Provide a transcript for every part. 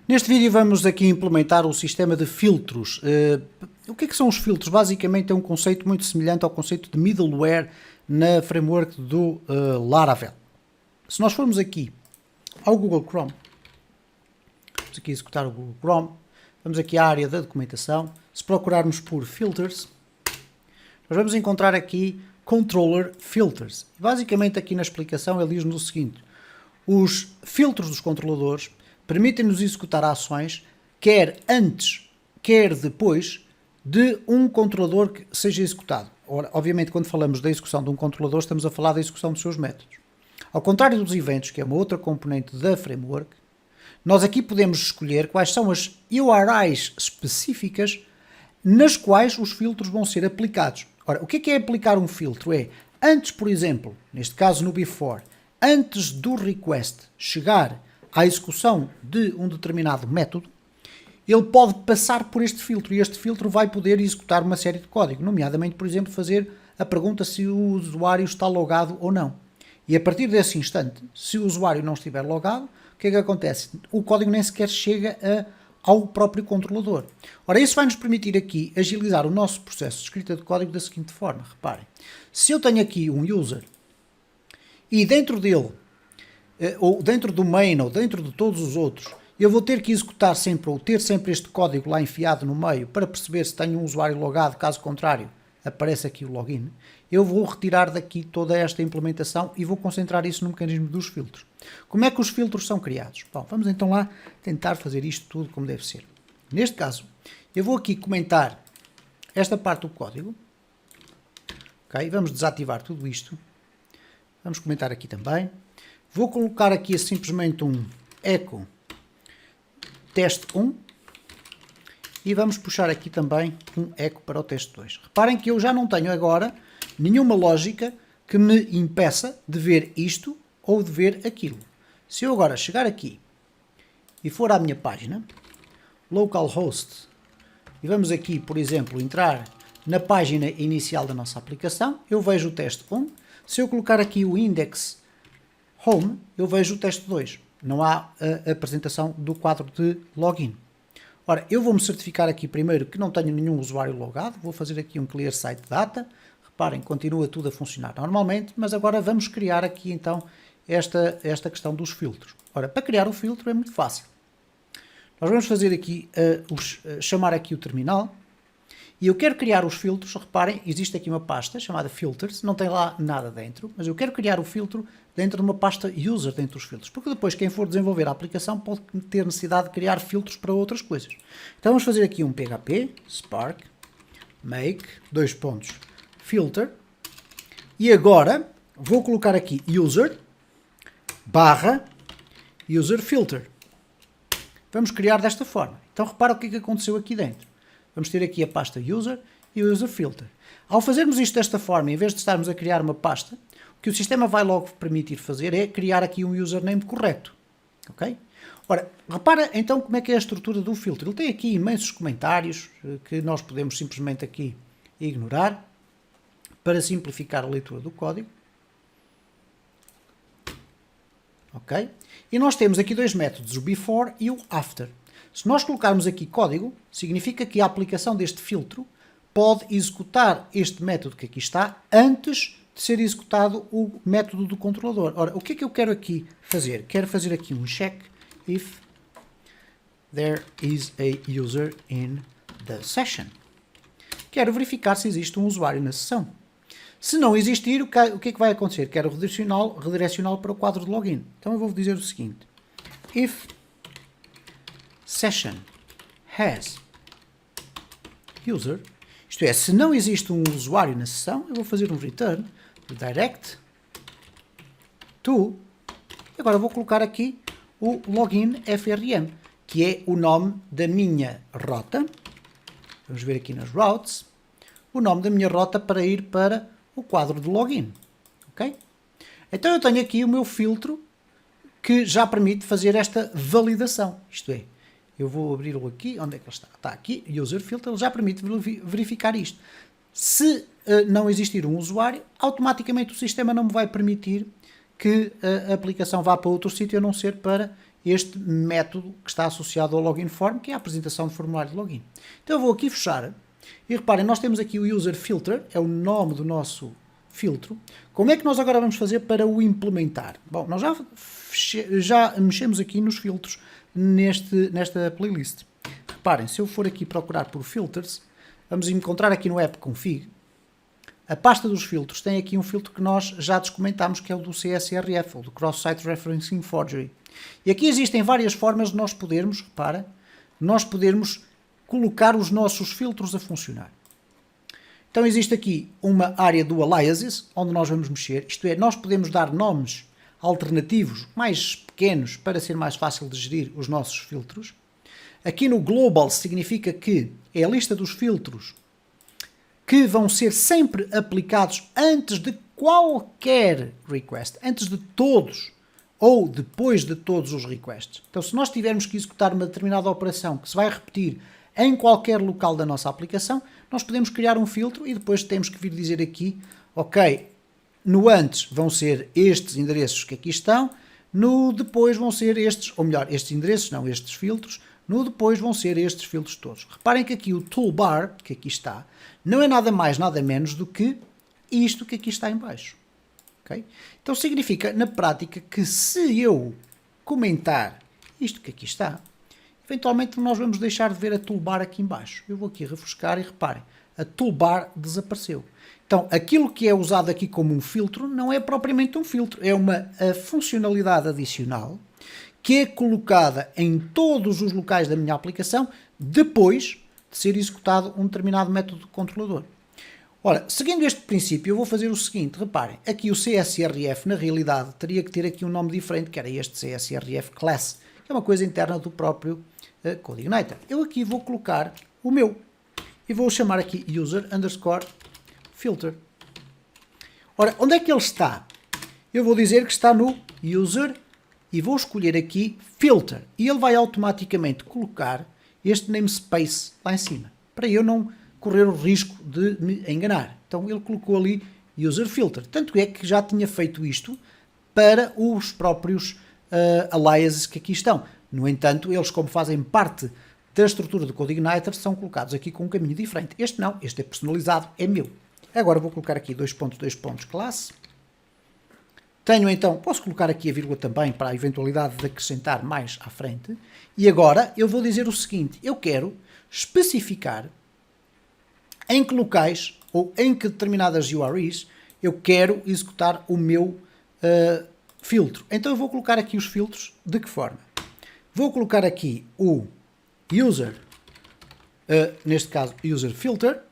Neste vídeo vamos aqui implementar o sistema de filtros. O que é que são os filtros? Basicamente é um conceito muito semelhante ao conceito de middleware na framework do Laravel. Se nós formos aqui ao Google Chrome, vamos aqui executar o Google Chrome, vamos aqui à área da documentação, se procurarmos por filters, nós vamos encontrar aqui controller filters. Basicamente aqui na explicação ele diz-nos o seguinte: os filtros dos controladores permitem-nos executar ações quer antes, quer depois de um controlador que seja executado. Ora, obviamente, quando falamos da execução de um controlador, estamos a falar da execução dos seus métodos. Ao contrário dos eventos, que é uma outra componente da framework, nós aqui podemos escolher quais são as URIs específicas nas quais os filtros vão ser aplicados. Ora, o que é aplicar um filtro? É, antes, por exemplo, neste caso no before, antes do request chegar à execução de um determinado método, ele pode passar por este filtro e este filtro vai poder executar uma série de código, nomeadamente, por exemplo, fazer a pergunta se o usuário está logado ou não. E a partir desse instante, se o usuário não estiver logado, o que é que acontece? O código nem sequer chega ao próprio controlador. Ora, isso vai nos permitir aqui agilizar o nosso processo de escrita de código da seguinte forma. Reparem, se eu tenho aqui um user e dentro dele, ou dentro do main, ou dentro de todos os outros, eu vou ter que executar sempre, ou ter sempre este código lá enfiado no meio para perceber se tenho um usuário logado, caso contrário, aparece aqui o login. Eu vou retirar daqui toda esta implementação e vou concentrar isso no mecanismo dos filtros. Como é que os filtros são criados? Bom, vamos então lá tentar fazer isto tudo como deve ser. Neste caso, eu vou aqui comentar esta parte do código. Ok? Vamos desativar tudo isto. Vamos comentar aqui também. Vou colocar aqui simplesmente um echo teste 1 e vamos puxar aqui também um echo para o teste 2. Reparem que eu já não tenho agora nenhuma lógica que me impeça de ver isto ou de ver aquilo. Se eu agora chegar aqui e for à minha página, localhost, e vamos aqui, por exemplo, entrar na página inicial da nossa aplicação, eu vejo o teste 1. Se eu colocar aqui o index home, eu vejo o teste 2. Não há a apresentação do quadro de login. Ora, eu vou-me certificar aqui primeiro que não tenho nenhum usuário logado. Vou fazer aqui um clear site data. Reparem, continua tudo a funcionar normalmente, mas agora vamos criar aqui então esta questão dos filtros. Ora, para criar o filtro é muito fácil. Nós vamos fazer aqui, chamar aqui o terminal. E eu quero criar os filtros. Reparem, existe aqui uma pasta chamada filters, não tem lá nada dentro, mas eu quero criar o filtro dentro de uma pasta user dentro dos filtros, porque depois quem for desenvolver a aplicação pode ter necessidade de criar filtros para outras coisas. Então vamos fazer aqui um php spark make filter e agora vou colocar aqui user filter. Vamos criar desta forma. Então repara o que é que aconteceu aqui dentro. Vamos ter aqui a pasta user e o user filter. Ao fazermos isto desta forma, em vez de estarmos a criar uma pasta, o que o sistema vai logo permitir fazer é criar aqui um username correto. Ok? Ora, repara então como é que é a estrutura do filtro. Ele tem aqui imensos comentários que nós podemos simplesmente aqui ignorar para simplificar a leitura do código. Ok? E nós temos aqui dois métodos, o before e o after. Se nós colocarmos aqui código, significa que a aplicação deste filtro pode executar este método que aqui está antes de ser executado o método do controlador. Ora, o que é que eu quero aqui fazer? Quero fazer aqui um check if there is a user in the session. Quero verificar se existe um usuário na sessão. Se não existir, o que é que vai acontecer? Quero redirecioná-lo para o quadro de login. Então eu vou dizer o seguinte: if session has user, isto é, se não existe um usuário na sessão, eu vou fazer um return direct to, agora vou colocar aqui o login frm, que é o nome da minha rota. Vamos ver aqui nas routes, o nome da minha rota para ir para o quadro de login. Ok? Então eu tenho aqui o meu filtro que já permite fazer esta validação, isto é, eu vou abri-lo aqui, onde é que ele está? Está aqui, user filter, ele já permite verificar isto. Se não existir um usuário, automaticamente o sistema não me vai permitir que a aplicação vá para outro sítio a não ser para este método que está associado ao login form, que é a apresentação de formulário de login. Então eu vou aqui fechar, e reparem, nós temos aqui o user filter, é o nome do nosso filtro. Como é que nós agora vamos fazer para o implementar? Bom, nós já mexemos aqui nos filtros nesta playlist. Reparem, se eu for aqui procurar por filters, vamos encontrar aqui no app config, a pasta dos filtros tem aqui um filtro que nós já descomentámos, que é o do CSRF, ou do Cross-Site Referencing Forgery. E aqui existem várias formas de nós podermos, repara, nós podermos colocar os nossos filtros a funcionar. Então existe aqui uma área do aliases, onde nós vamos mexer, isto é, nós podemos dar nomes alternativos, mais pequenos, para ser mais fácil de gerir os nossos filtros. Aqui no global significa que é a lista dos filtros que vão ser sempre aplicados antes de qualquer request, antes de todos ou depois de todos os requests. Então, se nós tivermos que executar uma determinada operação que se vai repetir em qualquer local da nossa aplicação, nós podemos criar um filtro e depois temos que vir dizer aqui, ok, no antes vão ser estes endereços que aqui estão, no depois vão ser estes, ou melhor, estes endereços, não estes filtros, no depois vão ser estes filtros todos. Reparem que aqui o toolbar, que aqui está, não é nada mais, nada menos do que isto que aqui está em baixo. Okay? Então significa, na prática, que se eu comentar isto que aqui está, eventualmente nós vamos deixar de ver a toolbar aqui em baixo. Eu vou aqui refrescar e reparem, a toolbar desapareceu. Então, aquilo que é usado aqui como um filtro não é propriamente um filtro, é uma funcionalidade adicional que é colocada em todos os locais da minha aplicação depois de ser executado um determinado método controlador. Ora, seguindo este princípio, eu vou fazer o seguinte, reparem, aqui o CSRF, na realidade, teria que ter aqui um nome diferente, que era este CSRF Class, que é uma coisa interna do próprio CodeIgniter. Eu aqui vou colocar o meu, e vou chamar aqui user_filter. Ora, onde é que ele está? Eu vou dizer que está no user, e vou escolher aqui filter, e ele vai automaticamente colocar este namespace lá em cima, para eu não correr o risco de me enganar. Então ele colocou ali user filter, tanto é que já tinha feito isto para os próprios aliases que aqui estão. No entanto, eles, como fazem parte da estrutura do CodeIgniter, são colocados aqui com um caminho diferente. Este não, este é personalizado, é meu. Agora vou colocar aqui 2.2 classe. Tenho então, posso colocar aqui a vírgula também para a eventualidade de acrescentar mais à frente. E agora eu vou dizer o seguinte, eu quero especificar em que locais ou em que determinadas URIs eu quero executar o meu filtro. Então eu vou colocar aqui os filtros de que forma? Vou colocar aqui o user, neste caso user filter,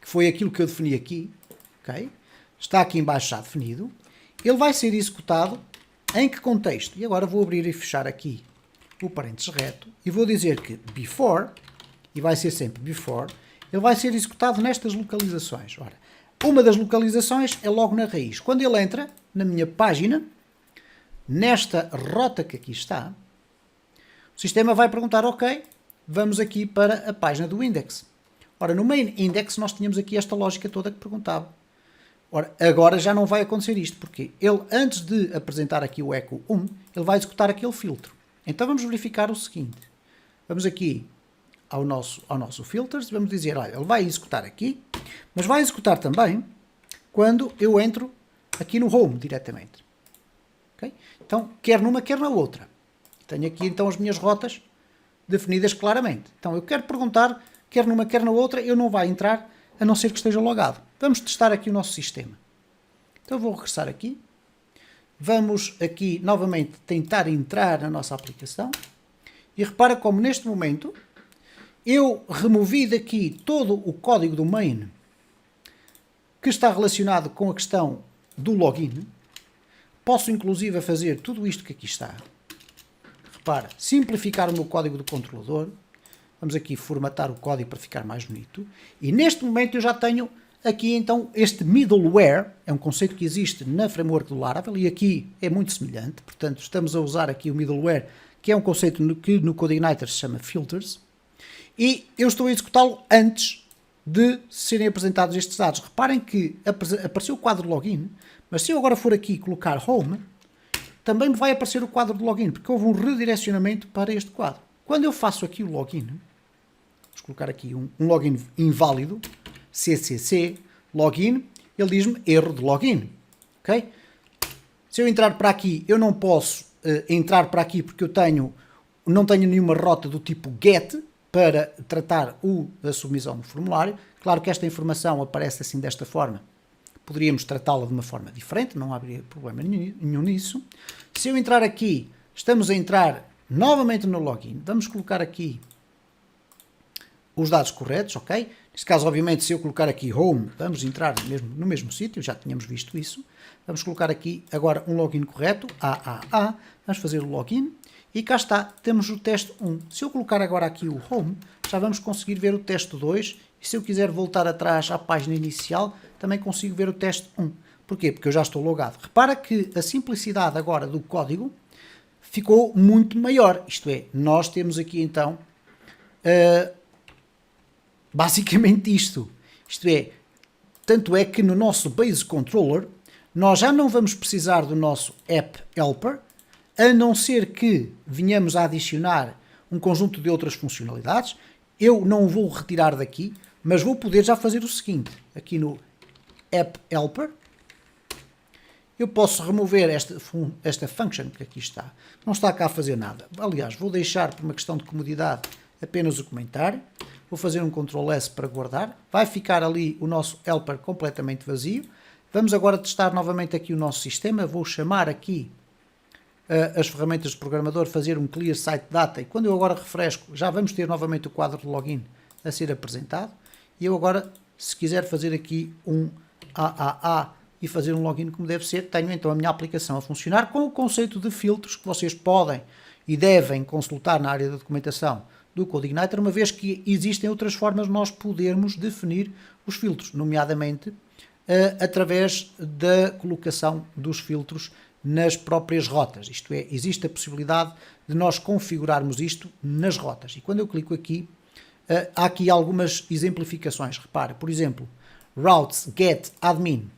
que foi aquilo que eu defini aqui, ok? Está aqui em baixo já definido. Ele vai ser executado em que contexto? E agora vou abrir e fechar aqui o parênteses reto e vou dizer que before, e vai ser sempre before, ele vai ser executado nestas localizações. Ora, uma das localizações é logo na raiz. Quando ele entra na minha página, nesta rota que aqui está, o sistema vai perguntar, ok, vamos aqui para a página do index. Ora, no main index nós tínhamos aqui esta lógica toda que perguntava. Ora, agora já não vai acontecer isto, porque ele, antes de apresentar aqui o echo 1, ele vai executar aquele filtro. Então vamos verificar o seguinte. Vamos aqui ao nosso filters, vamos dizer, olha, ele vai executar aqui, mas vai executar também quando eu entro aqui no home diretamente. Okay? Então, quer numa, quer na outra. Tenho aqui então as minhas rotas definidas claramente. Então eu quero perguntar, quer numa, quer na outra, eu não vai entrar, a não ser que esteja logado. Vamos testar aqui o nosso sistema. Então eu vou regressar aqui. Vamos aqui novamente tentar entrar na nossa aplicação. E repara como neste momento eu removi daqui todo o código do main que está relacionado com a questão do login. Posso inclusive fazer tudo isto que aqui está. Repara, simplificar o meu código do controlador. Vamos aqui formatar o código para ficar mais bonito. E neste momento eu já tenho aqui então este middleware, é um conceito que existe na framework do Laravel e aqui é muito semelhante. Portanto, estamos a usar aqui o middleware, que é um conceito que no CodeIgniter se chama filters. E eu estou a executá-lo antes de serem apresentados estes dados. Reparem que apareceu o quadro login, mas se eu agora for aqui colocar home, também me vai aparecer o quadro de login, porque houve um redirecionamento para este quadro. Quando eu faço aqui o login, vamos colocar aqui um login inválido, CCC, login, ele diz-me erro de login. Okay? Se eu entrar para aqui, eu não posso entrar para aqui porque eu não tenho nenhuma rota do tipo GET para tratar a submissão do formulário. Claro que esta informação aparece assim desta forma. Poderíamos tratá-la de uma forma diferente, não haveria problema nenhum nisso. Se eu entrar aqui, estamos a entrar novamente no login. Vamos colocar aqui os dados corretos, ok? Neste caso, obviamente, se eu colocar aqui home, vamos entrar no mesmo sítio, já tínhamos visto isso. Vamos colocar aqui agora um login correto, AAA, vamos fazer o login e cá está, temos o teste 1. Se eu colocar agora aqui o home, já vamos conseguir ver o teste 2 e se eu quiser voltar atrás à página inicial, também consigo ver o teste 1. Porquê? Porque eu já estou logado. Repara que a simplicidade agora do código ficou muito maior, isto é, nós temos aqui então basicamente isto é, tanto é que no nosso Base Controller nós já não vamos precisar do nosso App Helper, a não ser que venhamos a adicionar um conjunto de outras funcionalidades. Eu não o vou retirar daqui, mas vou poder já fazer o seguinte, aqui no App Helper, eu posso remover esta function que aqui está, não está cá a fazer nada. Aliás, vou deixar por uma questão de comodidade apenas o comentário, vou fazer um Ctrl S para guardar, vai ficar ali o nosso helper completamente vazio. Vamos agora testar novamente aqui o nosso sistema, vou chamar aqui as ferramentas de programador, fazer um Clear Site Data e quando eu agora refresco já vamos ter novamente o quadro de login a ser apresentado e eu agora, se quiser fazer aqui um AAA e fazer um login como deve ser, tenho então a minha aplicação a funcionar com o conceito de filtros que vocês podem e devem consultar na área da documentação do CodeIgniter, uma vez que existem outras formas de nós podermos definir os filtros, nomeadamente através da colocação dos filtros nas próprias rotas. Isto é, existe a possibilidade de nós configurarmos isto nas rotas. E quando eu clico aqui, há aqui algumas exemplificações. Repara, por exemplo, routes get admin.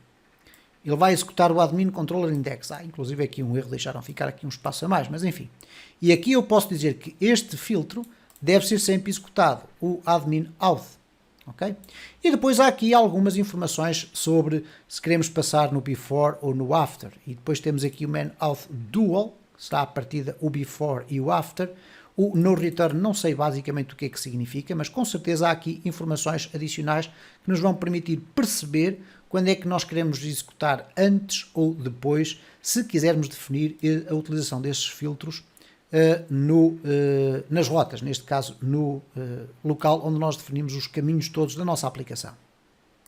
Ele vai executar o admin controller index. Inclusive aqui um erro, deixaram ficar aqui um espaço a mais, mas enfim. E aqui eu posso dizer que este filtro deve ser sempre executado, o admin auth. Okay? E depois há aqui algumas informações sobre se queremos passar no before ou no after. E depois temos aqui o main auth dual, que será a partida o before e o after. O no return não sei basicamente o que é que significa, mas com certeza há aqui informações adicionais que nos vão permitir perceber quando é que nós queremos executar antes ou depois, se quisermos definir a utilização desses filtros nas rotas, neste caso no local onde nós definimos os caminhos todos da nossa aplicação.